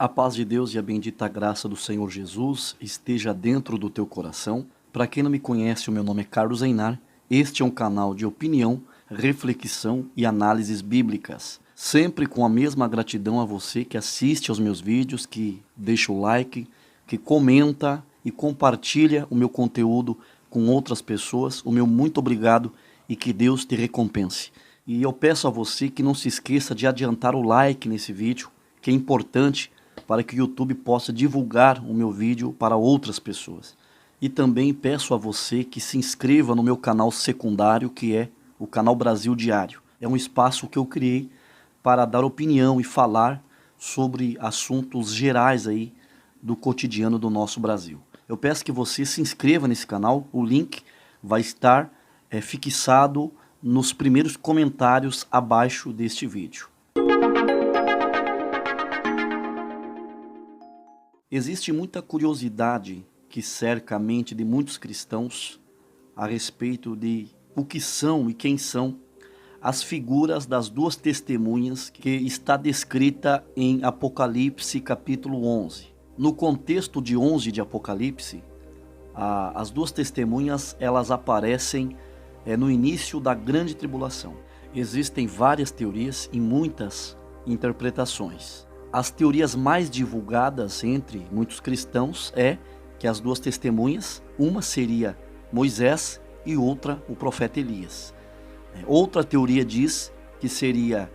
A paz de Deus e a bendita graça do Senhor Jesus esteja dentro do teu coração. Para quem não me conhece, o meu nome é Carlos Einar. Este é um canal de opinião, reflexão e análises bíblicas. Sempre com a mesma gratidão a você que assiste aos meus vídeos, que deixa o like, que comenta e compartilha o meu conteúdo com outras pessoas. O meu muito obrigado e que Deus te recompense. E eu peço a você que não se esqueça de adiantar o like nesse vídeo, que é importante para que o YouTube possa divulgar o meu vídeo para outras pessoas. E também peço a você que se inscreva no meu canal secundário, que é o canal Brasil Diário. É um espaço que eu criei para dar opinião e falar sobre assuntos gerais aí do cotidiano do nosso Brasil. Eu peço que você se inscreva nesse canal, o link vai estar fixado nos primeiros comentários abaixo deste vídeo. Existe muita curiosidade que cerca a mente de muitos cristãos a respeito de o que são e quem são as figuras das duas testemunhas que está descrita em Apocalipse capítulo 11. No contexto de 11 de Apocalipse, as duas testemunhas elas aparecem no início da grande tribulação. Existem várias teorias e muitas interpretações. As teorias mais divulgadas entre muitos cristãos é que as duas testemunhas, uma seria Moisés e outra o profeta Elias. Outra teoria diz que seria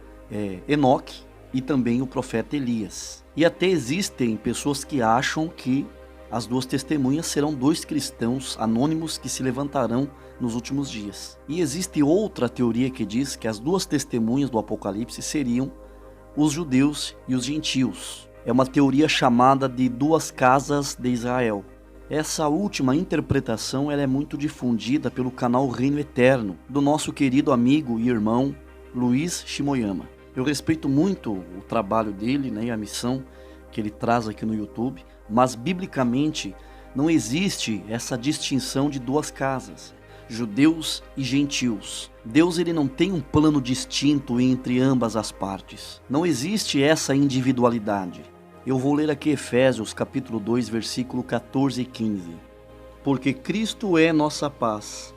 Enoque e também o profeta Elias. E até existem pessoas que acham que as duas testemunhas serão dois cristãos anônimos que se levantarão nos últimos dias. E existe outra teoria que diz que as duas testemunhas do Apocalipse seriam os judeus e os gentios. É uma teoria chamada de duas casas de Israel. Essa última interpretação ela é muito difundida pelo canal Reino Eterno, do nosso querido amigo e irmão Luiz Shimoyama. Eu respeito muito o trabalho dele, e a missão que ele traz aqui no YouTube, mas biblicamente não existe essa distinção de duas casas, judeus e gentios. Deus ele não tem um plano distinto entre ambas as partes. Não existe essa individualidade. Eu vou ler aqui Efésios capítulo 2, versículo 14 e 15. Porque Cristo é nossa paz.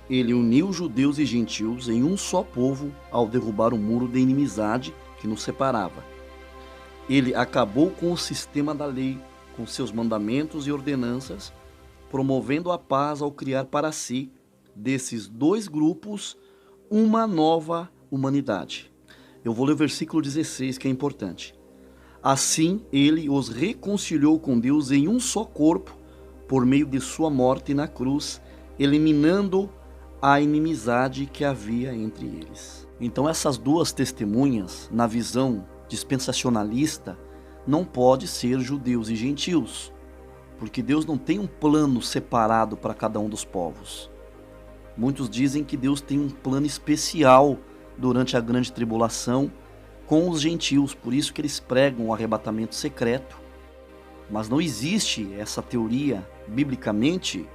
Ele uniu judeus e gentios em um só povo ao derrubar o muro da inimizade que nos separava. Ele acabou com o sistema da lei, com seus mandamentos e ordenanças, promovendo a paz ao criar para si, desses dois grupos, uma nova humanidade. Eu vou ler o versículo 16, que é importante. Assim, ele os reconciliou com Deus em um só corpo, por meio de sua morte na cruz, eliminando a inimizade que havia entre eles. Então, essas duas testemunhas, na visão dispensacionalista, não pode ser judeus e gentios, porque Deus não tem um plano separado para cada um dos povos. Muitos dizem que Deus tem um plano especial durante a grande tribulação com os gentios, por isso que eles pregam o arrebatamento secreto. Mas não existe essa teoria, biblicamente,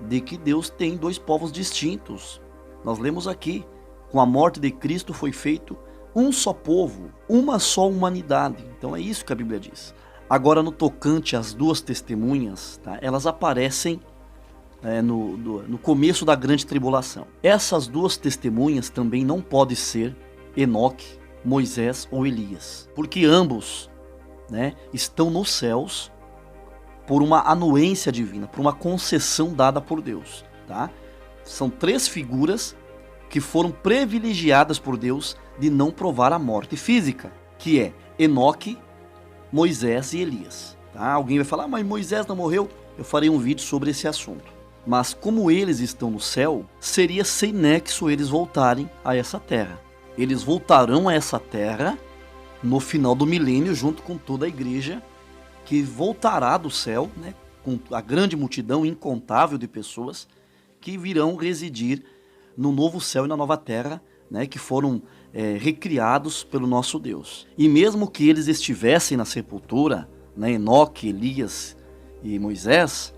de que Deus tem dois povos distintos. Nós lemos aqui, com a morte de Cristo foi feito um só povo, uma só humanidade. Então é isso que a Bíblia diz. Agora, no tocante às duas testemunhas, elas aparecem no começo da grande tribulação. Essas duas testemunhas também não podem ser Enoque, Moisés ou Elias, porque ambos estão nos céus por uma anuência divina, por uma concessão dada por Deus. São três figuras que foram privilegiadas por Deus de não provar a morte física, que é Enoque, Moisés e Elias. Alguém vai falar, mas Moisés não morreu? Eu farei um vídeo sobre esse assunto. Mas como eles estão no céu, seria sem nexo eles voltarem a essa terra. Eles voltarão a essa terra no final do milênio, junto com toda a igreja que voltará do céu, com a grande multidão incontável de pessoas que virão residir no novo céu e na nova terra, que foram recriados pelo nosso Deus. E mesmo que eles estivessem na sepultura, Enoque, Elias e Moisés,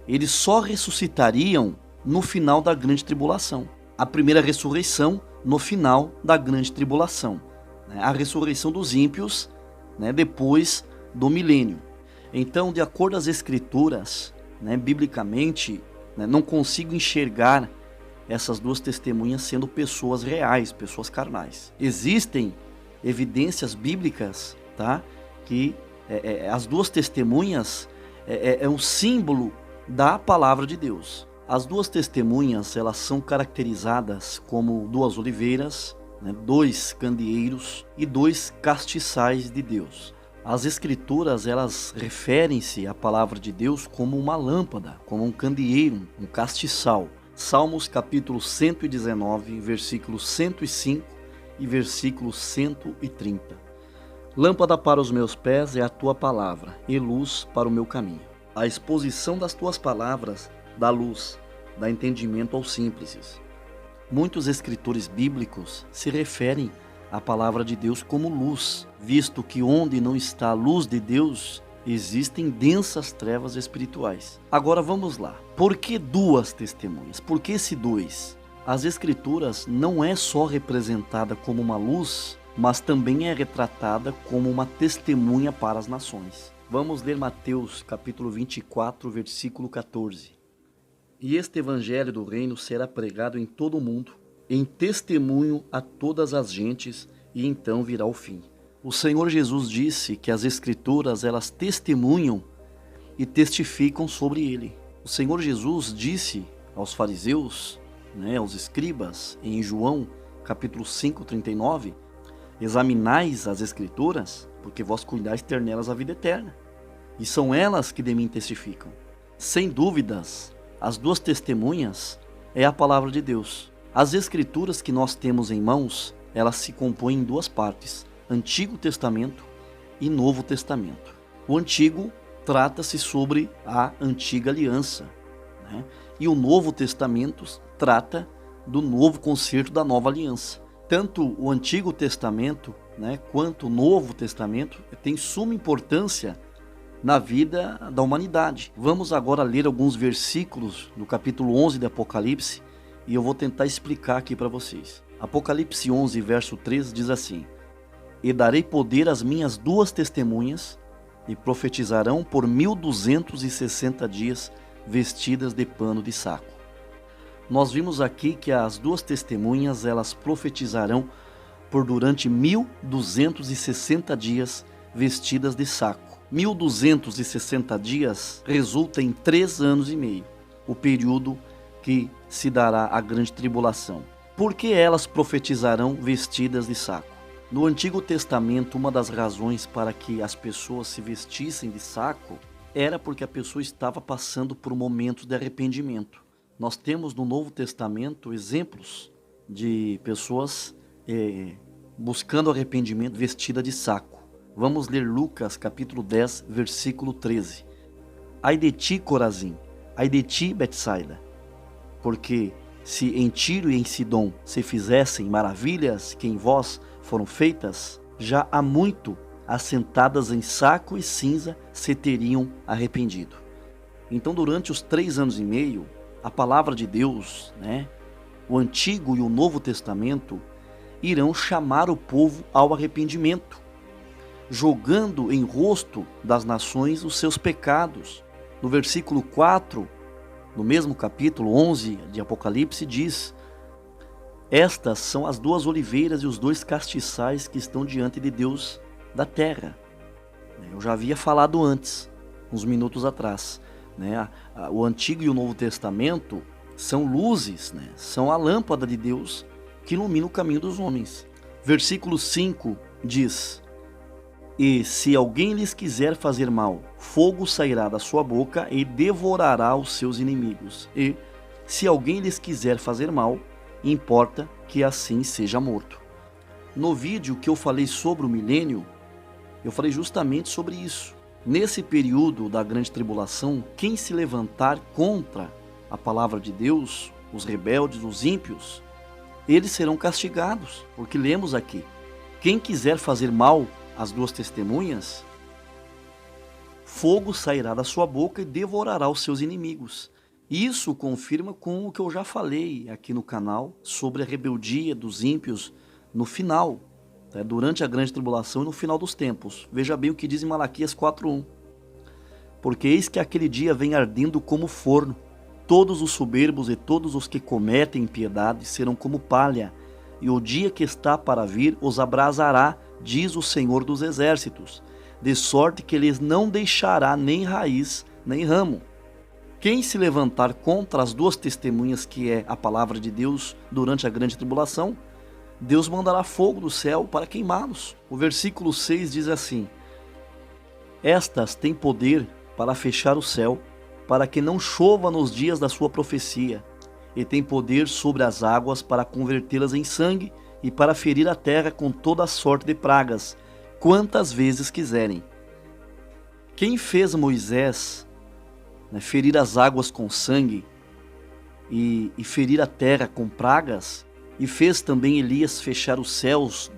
eles só ressuscitariam no final da grande tribulação. A primeira ressurreição no final da grande tribulação. A ressurreição dos ímpios, depois do milênio. Então, de acordo às Escrituras, biblicamente, não consigo enxergar essas duas testemunhas sendo pessoas reais, pessoas carnais. Existem evidências bíblicas, tá? Que as duas testemunhas é um símbolo da palavra de Deus. As duas testemunhas, elas são caracterizadas como duas oliveiras, dois candeeiros e dois castiçais de Deus. As escrituras, elas referem-se à palavra de Deus como uma lâmpada, como um candeeiro, um castiçal. Salmos capítulo 119, versículos 105 e versículo 130. Lâmpada para os meus pés é a tua palavra, e luz para o meu caminho. A exposição das tuas palavras dá luz, dá entendimento aos simples. Muitos escritores bíblicos se referem à palavra de Deus como luz, visto que onde não está a luz de Deus, existem densas trevas espirituais. Agora vamos lá. Por que duas testemunhas? Por que esse dois? As escrituras não é só representada como uma luz, mas também é retratada como uma testemunha para as nações. Vamos ler Mateus capítulo 24, versículo 14. E este evangelho do reino será pregado em todo o mundo, em testemunho a todas as gentes, e então virá o fim. O Senhor Jesus disse que as escrituras, elas testemunham e testificam sobre ele. O Senhor Jesus disse aos fariseus, aos escribas, em João capítulo 5, 39, examinais as escrituras, porque vós cuidais ter nelas a vida eterna, e são elas que de mim testificam. Sem dúvidas, as duas testemunhas é a palavra de Deus. As escrituras que nós temos em mãos, elas se compõem em duas partes, Antigo Testamento e Novo Testamento. O Antigo trata-se sobre a Antiga Aliança, e o Novo Testamento trata do novo concerto da Nova Aliança. Tanto o Antigo Testamento, quanto o Novo Testamento tem suma importância na vida da humanidade. Vamos agora ler alguns versículos do capítulo 11 de Apocalipse e eu vou tentar explicar aqui para vocês. Apocalipse 11, verso 3 diz assim: E darei poder às minhas duas testemunhas, e profetizarão por 1260 dias, vestidas de pano de saco. Nós vimos aqui que as duas testemunhas, elas profetizarão por durante 1260 dias, vestidas de saco. 1260 dias resulta em 3 anos e meio, o período que se dará a grande tribulação. Por que elas profetizarão vestidas de saco? No Antigo Testamento, uma das razões para que as pessoas se vestissem de saco era porque a pessoa estava passando por momentos de arrependimento. Nós temos no Novo Testamento exemplos de pessoas buscando arrependimento vestida de saco. Vamos ler Lucas capítulo 10, versículo 13. Ai de ti, Corazim, ai de ti, Betsaida, porque se em Tiro e em Sidom se fizessem maravilhas que em vós foram feitas, já há muito assentadas em saco e cinza se teriam arrependido. Então, durante os 3 anos e meio, a palavra de Deus, o Antigo e o Novo Testamento, irão chamar o povo ao arrependimento, jogando em rosto das nações os seus pecados. No versículo 4, no mesmo capítulo 11 de Apocalipse, diz: Estas são as duas oliveiras e os dois castiçais que estão diante de Deus da terra. Eu já havia falado antes, uns minutos atrás. O Antigo e o Novo Testamento são luzes, são a lâmpada de Deus que ilumina o caminho dos homens. Versículo 5 diz: E se alguém lhes quiser fazer mal, fogo sairá da sua boca e devorará os seus inimigos. E se alguém lhes quiser fazer mal, importa que assim seja morto. No vídeo que eu falei sobre o milênio, eu falei justamente sobre isso. Nesse período da grande tribulação, quem se levantar contra a palavra de Deus, os rebeldes, os ímpios, eles serão castigados, porque lemos aqui: quem quiser fazer mal às duas testemunhas, fogo sairá da sua boca e devorará os seus inimigos. Isso confirma com o que eu já falei aqui no canal sobre a rebeldia dos ímpios no final. tá? Durante a grande tribulação e no final dos tempos. Veja bem o que diz em Malaquias 4:1. Porque eis que aquele dia vem ardendo como forno. Todos os soberbos e todos os que cometem impiedade serão como palha, e o dia que está para vir os abrasará, diz o Senhor dos Exércitos, de sorte que lhes não deixará nem raiz, nem ramo. Quem se levantar contra as duas testemunhas, que é a palavra de Deus, durante a grande tribulação, Deus mandará fogo do céu para queimá-los. O versículo 6 diz assim: estas têm poder para fechar o céu, para que não chova nos dias da sua profecia, e tem poder sobre as águas para convertê-las em sangue e para ferir a terra com toda a sorte de pragas, quantas vezes quiserem. Quem fez Moisés, ferir as águas com sangue e ferir a terra com pragas, e fez também Elias fechar os céus,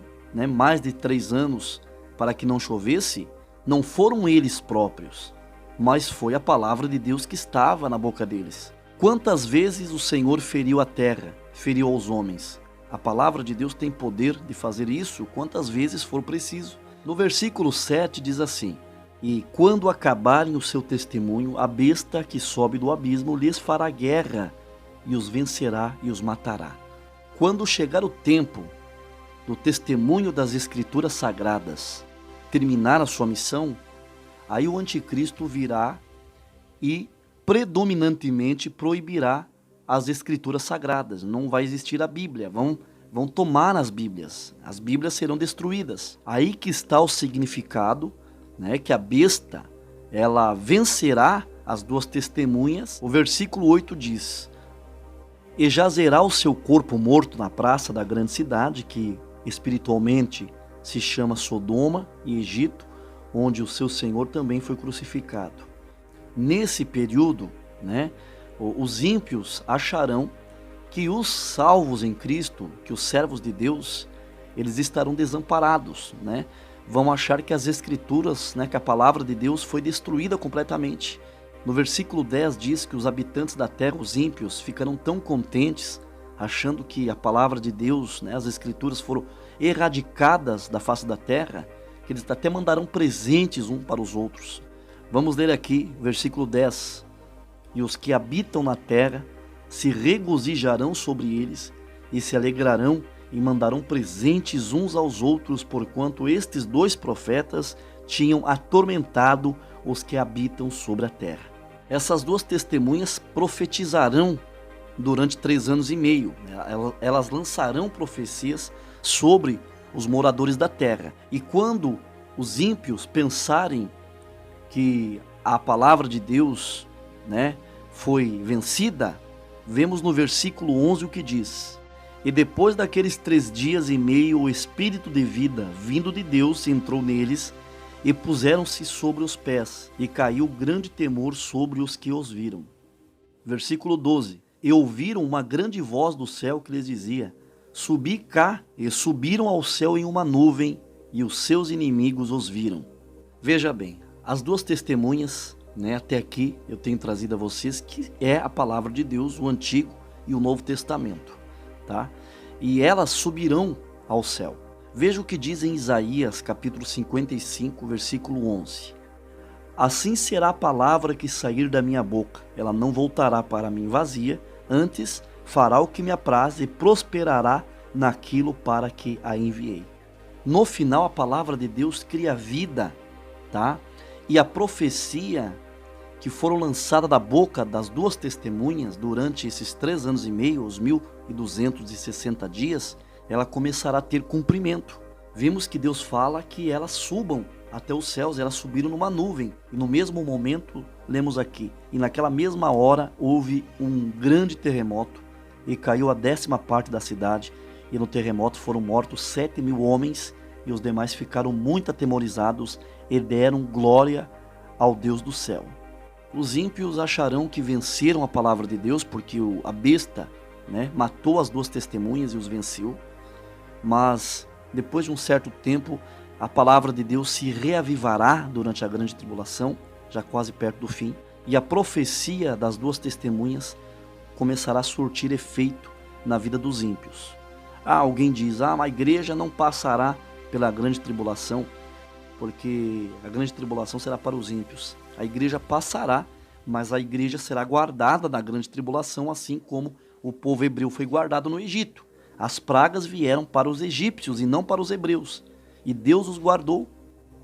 mais de 3 anos para que não chovesse, não foram eles próprios, mas foi a palavra de Deus que estava na boca deles. Quantas vezes o Senhor feriu a terra, feriu aos homens? A palavra de Deus tem poder de fazer isso quantas vezes for preciso. No versículo 7 diz assim: e quando acabarem o seu testemunho, a besta que sobe do abismo lhes fará guerra, e os vencerá e os matará. Quando chegar o tempo do testemunho das Escrituras Sagradas terminar a sua missão, aí o anticristo virá e predominantemente proibirá as Escrituras Sagradas. Não vai existir a Bíblia, vão tomar as Bíblias serão destruídas. Aí que está o significado, que a besta, ela vencerá as duas testemunhas. O versículo 8 diz: e jazerá o seu corpo morto na praça da grande cidade, que espiritualmente se chama Sodoma e Egito, onde o seu Senhor também foi crucificado. Nesse período, os ímpios acharão que os salvos em Cristo, que os servos de Deus, eles estarão desamparados, Vão achar que as Escrituras, que a palavra de Deus foi destruída completamente. No versículo 10 diz que os habitantes da terra, os ímpios, ficarão tão contentes, achando que a palavra de Deus, as Escrituras foram erradicadas da face da terra, que eles até mandarão presentes uns para os outros. Vamos ler aqui, versículo 10. E os que habitam na terra se regozijarão sobre eles e se alegrarão e mandarão presentes uns aos outros, porquanto estes 2 profetas tinham atormentado os que habitam sobre a terra. Essas 2 testemunhas profetizarão durante 3 anos e meio. Elas lançarão profecias sobre os moradores da terra. E quando os ímpios pensarem que a palavra de Deus, foi vencida, vemos no versículo 11 o que diz: e depois daqueles 3 dias e meio, o Espírito de vida, vindo de Deus, entrou neles, e puseram-se sobre os pés, e caiu grande temor sobre os que os viram. Versículo 12. E ouviram uma grande voz do céu que lhes dizia: subi cá, e subiram ao céu em uma nuvem, e os seus inimigos os viram. Veja bem, as 2 testemunhas, até aqui eu tenho trazido a vocês, que é a palavra de Deus, o Antigo e o Novo Testamento. E elas subirão ao céu. Veja o que diz em Isaías capítulo 55, versículo 11. Assim será a palavra que sair da minha boca, ela não voltará para mim vazia, antes fará o que me apraz e prosperará naquilo para que a enviei. No final, a palavra de Deus cria vida, E a profecia que foram lançadas da boca das 2 testemunhas durante esses 3 anos e meio, os 1260 dias, ela começará a ter cumprimento. Vimos que Deus fala que elas subam até os céus, elas subiram numa nuvem. E no mesmo momento, lemos aqui, e naquela mesma hora houve um grande terremoto, e caiu a 10ª parte da cidade, e no terremoto foram mortos 7.000 homens, e os demais ficaram muito atemorizados e deram glória ao Deus do céu. Os ímpios acharão que venceram a palavra de Deus, porque a besta matou as 2 testemunhas e os venceu. Mas depois de um certo tempo, a palavra de Deus se reavivará durante a grande tribulação, já quase perto do fim, e a profecia das 2 testemunhas começará a surtir efeito na vida dos ímpios. Alguém diz: a igreja não passará pela grande tribulação, porque a grande tribulação será para os ímpios. A igreja passará, mas a igreja será guardada na grande tribulação, assim como o povo hebreu foi guardado no Egito. As pragas vieram para os egípcios e não para os hebreus, e Deus os guardou.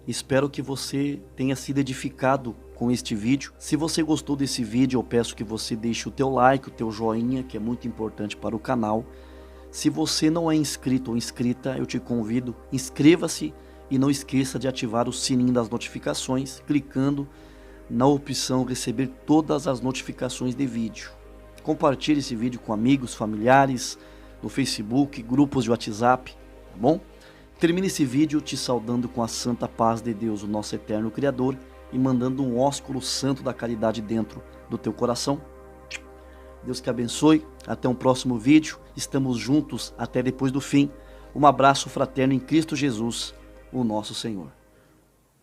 Espero que você tenha sido edificado com este vídeo. Se você gostou desse vídeo, eu peço que você deixe o teu like, o teu joinha, que é muito importante para o canal. Se você não é inscrito ou inscrita, eu te convido, inscreva-se e não esqueça de ativar o sininho das notificações, clicando na opção receber todas as notificações de vídeo. Compartilhe esse vídeo com amigos, familiares, no Facebook, grupos de WhatsApp, tá bom? Termine esse vídeo te saudando com a santa paz de Deus, o nosso eterno Criador, e mandando um ósculo santo da caridade dentro do teu coração. Deus te abençoe, até um próximo vídeo, estamos juntos até depois do fim. Um abraço fraterno em Cristo Jesus, o nosso Senhor.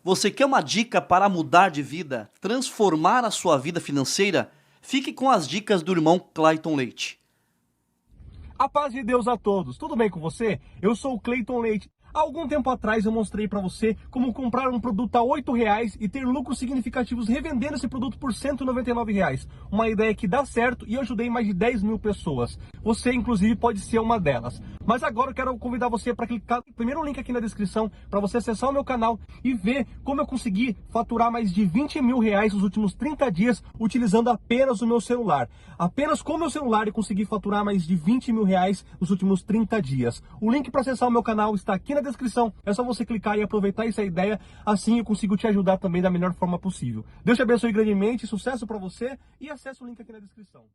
Você quer uma dica para mudar de vida, transformar a sua vida financeira? Fique com as dicas do irmão Clayton Leite. A paz de Deus a todos, tudo bem com você? Eu sou o Clayton Leite. Há algum tempo atrás eu mostrei para você como comprar um produto a R$8 e ter lucros significativos revendendo esse produto por R$199. Uma ideia que dá certo e eu ajudei mais de 10 mil pessoas. Você, inclusive, pode ser uma delas. Mas agora eu quero convidar você para clicar no primeiro link aqui na descrição para você acessar o meu canal e ver como eu consegui faturar mais de R$20 mil nos últimos 30 dias utilizando apenas o meu celular. Apenas com o meu celular eu consegui faturar mais de R$20 mil nos últimos 30 dias. O link para acessar o meu canal está aqui na descrição. É só você clicar e aproveitar essa ideia. Assim eu consigo te ajudar também da melhor forma possível. Deus te abençoe grandemente, sucesso para você e acesse o link aqui na descrição.